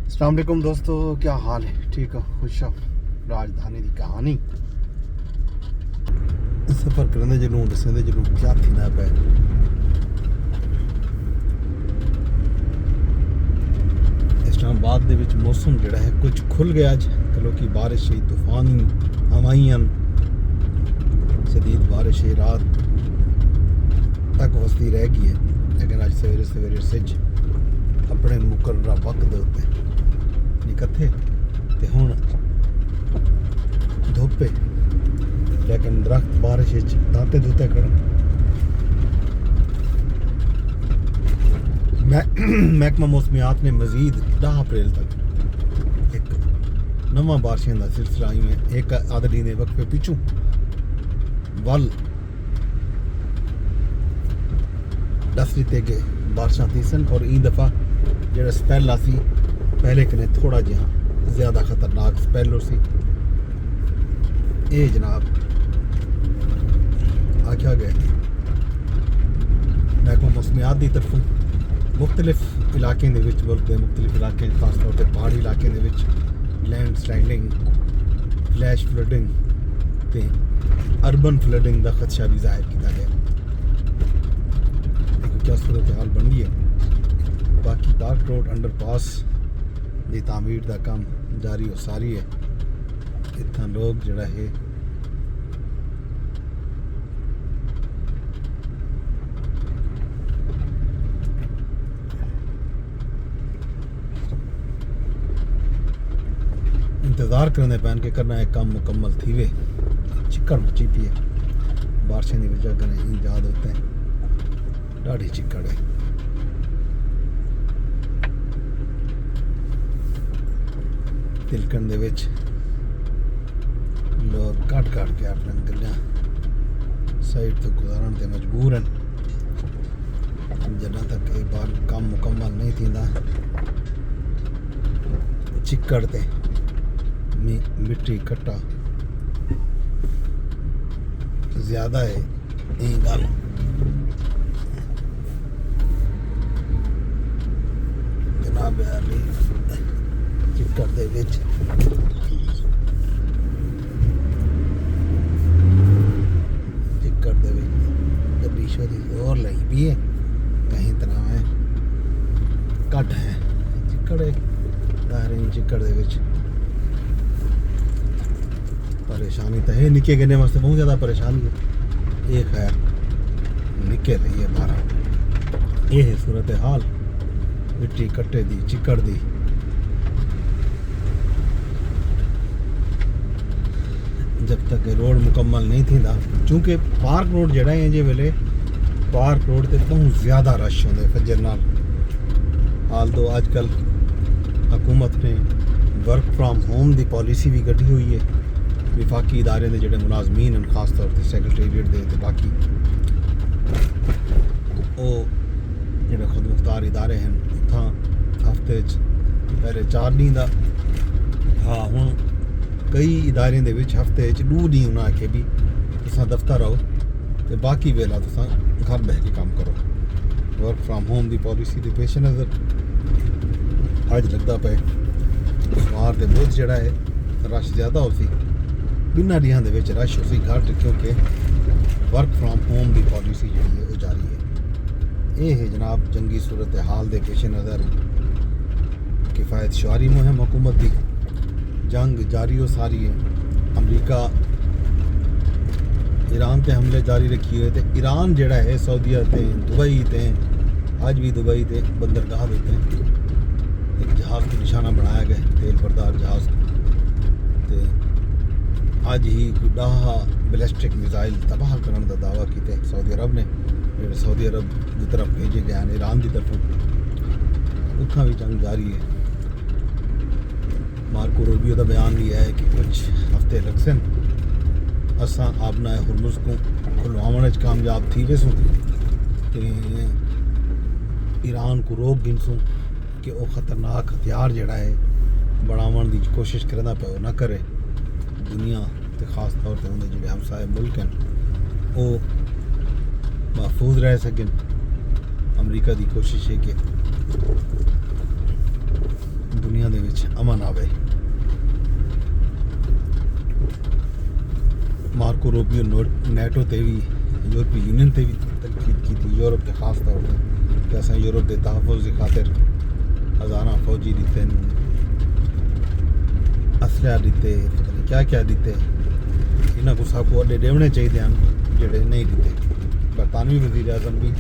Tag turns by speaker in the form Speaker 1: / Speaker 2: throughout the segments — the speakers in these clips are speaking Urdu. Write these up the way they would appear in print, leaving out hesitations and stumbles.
Speaker 1: السلام علیکم دوستو، کیا حال ہے؟ ٹھیک ہو؟ خوش ہو؟ راجدھانی کی کہانی سفر کرنے جلوں دسیں جلوں کیا تھی نہ پہ اسلام آباد دے وچ موسم جڑا ہے کچھ کھل گیا اج کلو کی بارش ہوئی، طوفانی ہوائیں شدید بارش ہے، رات تک وسطی رہ گئی ہے، لیکن اج سویرے سویرے سج اپنے مقررہ وقت دے نکتے تے ہن دھوپے، لیکن درخت بارش دانتے دھوتے کھڑے۔ محکمہ موسمیات نے مزید 10 اپریل تک ایک نواں بارشیں کا سلسلہ میں ایک آدھے نے وقفے پیچھوں ول دس دیتے کہ بارشاں تیسن، اور این دفعہ جڑا سپیل سی پہلے کنے تھوڑا جہا زیادہ خطرناک سپیل ہو سی۔ اے جناب آکھا گیا محکمہ موسمیات دی طرفوں مختلف علاقے دے وچ، ملک دے مختلف علاقے خاص طور تے پہاڑی علاقے دے وچ لینڈ سلائڈنگ، فلیش فلڈنگ تے اربن فلڈنگ دا خدشہ بھی ظاہر کیتا گیا۔ کیا صورتحال بن گئی ہے؟ باقی پارک روڈ انڈر پاس دی تعمیر دا کام جاری و ساری ہے۔ اتنا لوگ جڑا ہے انتظار کرنے پہن کے کرنا ایک کام مکمل تھی وے۔ چکڑ مچی پی ہے، بارشیں دی وجہ کرنے ایجاد ہوتے ہیں، ڈاڑھی چکڑ ہے۔ تلکن دے وچ لوگ کٹ کے اپنے گلیاں سائڈ تو گزارن تے مجبور ہیں، جنہ تک ایک بار کام مکمل نہیں تھیندا چکڑ تے مٹی کٹا زیادہ ہے۔ یہ گل جناب علی چکر دے وچ گڈی شوری زور لئی بھی ہے، کہیں طرح ہے کٹ ہے چکڑے دارین چکر دے وچ پریشانی تو ہے، نکے گنے واسطے بہت زیادہ پریشانی ہے۔ یہ خیر نکے رہی ہے بارہ، یہ ہے صورتحال مٹی کٹے دی چکڑ دی۔ جب تک روڈ مکمل نہیں تھی دا، چونکہ پارک روڈ جڑا ہے جے ویلے پارک روڈ تے بہت زیادہ رش ہوندے فجر نال۔ حال تو آج کل حکومت نے ورک فرام ہوم دی پالیسی بھی کڈی ہوئی ہے، وفاقی ادارے دے جڑے ملازمین ہیں خاص طور تے سیکرٹریٹ دے تے باقی او جڑے خود مختار ادارے ہیں اتھاں ہفتے پہلے 4 دن دا، ہاں ہن کئی ادارے دے وچ ہفتے 2 دن انہاں آکھے بھی تساں دفتر آؤ تے باقی ویلا تساں گھر بیٹھ کے کام کرو۔ ورک فرام ہوم دی پالیسی دے پیش نظر اج لگدا پے سوار تے بدھ جڑا ہے رش زیادہ ہو سی، بنا دیاں دے وچ رش ہو سی گھٹ، کیونکہ ورک فرام ہوم دی پالیسی جڑی ہے وہ جاری ہے۔ یہ ہے جناب جنگی صورتحال دے پیش نظر کفایت شعاری مہم حکومت دی جنگ جاری و ساری ہے۔ امریکہ ایران تے حملے جاری رکھی ہوئے تے ایران جڑا ہے سعودیہ تے دبئی تے آج بھی دبئی تے بندرگاہ دیتے ہیں ایک جہاز کو نشانہ بنایا گیا، تیل بردار جہاز تے آج ہی کوئی 10 بیلسٹک میزائل تباہ کرنے کا دعویٰ کیتے سعودی عرب نے، جڑے سعودی عرب کی طرف بھیجے گئے ہیں ایران کی طرف، اتنا بھی جنگ جاری ہے۔ مارکو روبیو کا بیان بھی ہے کہ کچھ ہفتے لگسن اساں آبنا ہرمز کو کھلواؤن کامیاب تھی ویسوں کہ ایران کو روک گنسوں کہ وہ خطرناک ہتھیار جڑا ہے بناون دی کوشش کرنا پہ وہ نہ کرے۔ دنیا تے خاص طور تے اندر جڑے ہمسائے ملک ہیں وہ محفوظ رہ سکیں۔ امریکہ دی کوشش ہے کہ دنیا دے ਵਿੱਚ ਅਮਨ ਆਵੇ। ਮਾਰਕੋ ਰੂਬੀਓ ਨੈਟੋ ਤੇ ਵੀ ਯੂਰਪੀ ਯੂਨੀਅਨ ਤੇ ਵੀ ਤਨਕੀਦ ਕੀਤੀ, ਯੂਰਪ ਤੇ ਖਾਸ ਤੌਰ ਤੇ کہ اصل یورپ کے تحفظ کی خاطر ہزارہ فوجی دیتے اسلحہ دیتے پتہ نہیں کیا کیا دیتے انہاں کو سب کو اڈے ڈیونے چاہیے ہیں جڑے نہیں دیتے۔ برطانوی وزیر اعظم بھی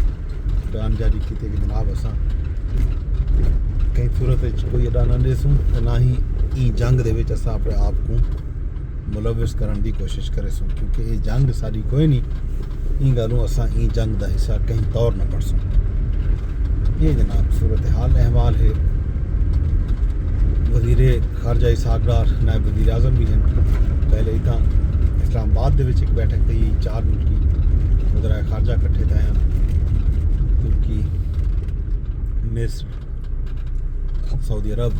Speaker 1: بیان جاری کیتے کہ جناب اساں کہیں صورت کوئی اڈا نہ دیسوں تے نہ ہی ای جنگ دے وچ اساں اپنے آپ کو ملوث کرن دی کوشش کرے سوں، کیونکہ یہ جنگ ساری کوئی نہیں، این گالوں اساں ای جنگ دا حصہ کہیں طور نہ پڑ سوں۔ یہ جناب صورتحال احوال ہے۔ وزیر خارجہ اسحاق ڈار نائب وزیر اعظم بھی ہیں، پہلے اتنا اسلام آباد دے وچ ایک بیٹھک تھی، 4 ملکی وزرائے خارجہ کٹھے تھے ہیں، ترکی، مصر، سعودی عرب،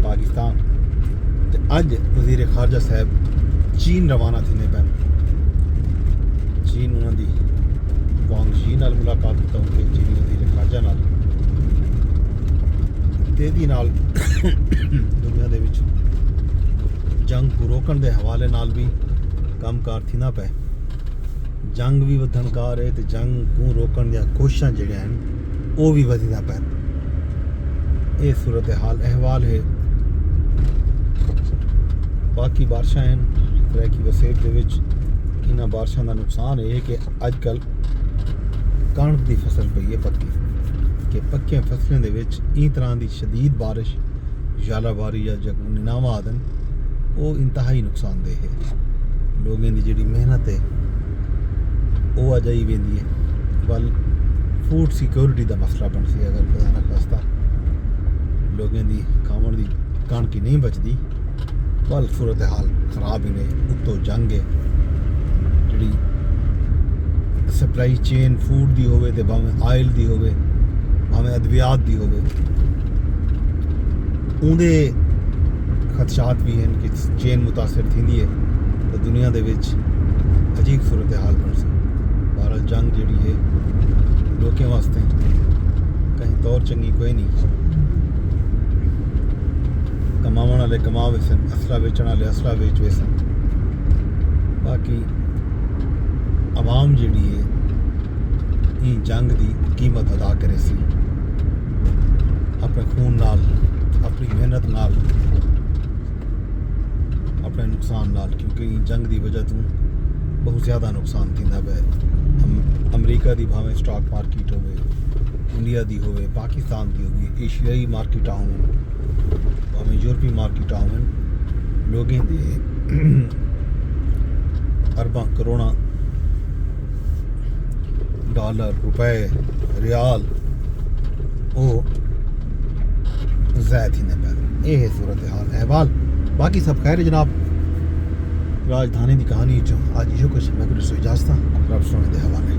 Speaker 1: پاکستان، تے اج وزیر خارجہ صاحب چین روانہ تھی نے پہن، چین انہوں دی وانگ جی نال ملاقات ہوتا ہوں کہ چینی وزیر خارجہ نال تیزی نال دنیا دے وچ جنگ کو روکن دے حوالے نال بھی کام کار تھی نہ پے، جنگ بھی ودھن کار ہے تے جنگ کو روکن دیا کوششاں جڑے ہیں وہ بھی ودھی نہ پے۔ یہ صورتحال احوال ہے۔ باقی بارشاں ہیں تریکی وسیب دے وچ، انہاں بارشاں دا نقصان ہے کہ اج کل کنک دی فصل پئی ہے پکی، کہ پکیاں فصلیں دے وچ این طرح دی شدید بارش ژالہ باری یا جگوں نناوا آدن وہ انتہائی نقصان دہ ہے۔ لوگوں دی جڑی محنت ہے وہ آ جائی ویندی ہے، بل فوڈ سیکورٹی دا مسئلہ بن سی اگر خدا نہ خواستہ لوگوں دی کھاون دی کنک نہیں بچدی، بل صورتحال خراب ہی نے، اتوں جنگ ہے جڑی سپلائی چین فوڈ دی ہوئے تے بھاویں آئل دی ہوئے بھاویں ادویات دی ہوئے، اندے خدشات بھی ہیں کہ چین متاثر تھیندی ہے تو دنیا دے وچ عجیب صورتحال بن سی۔ بہرحال جنگ جڑی ہے لوکیں واسطے کہیں طور چنگی کوئی نہیں، کماون والے کما ویسن، اسلحہ بیچن والے اسلحہ بیچ ویسن، باقی عوام جڑی ہے این جنگ دی قیمت ادا کرے سی اپنے خون نال، اپنی محنت نال، اپنے نقصان نال، کیونکہ این جنگ دی وجہ تو بہت زیادہ نقصان تھیندا پیا۔ امریکہ دی بھاویں سٹاک مارکیٹ ہوئے، انڈیا دی ہوئے، پاکستان دی ہوئے، ایشیائی مارکیٹاں ہوئے، بھاویں یورپی مارکیٹاں ہوئے، لوگیں دے ارباں کروڑاں ڈالر، روپے، ریال وہ ضائع تھیندے پے۔ یہ ہے صورتحال احوال۔ باقی سب خیر ہے جناب۔ راجدھانی دی کہانی چوں اج یہ کچھ میں کو اجازت رب سونے دے حوالے۔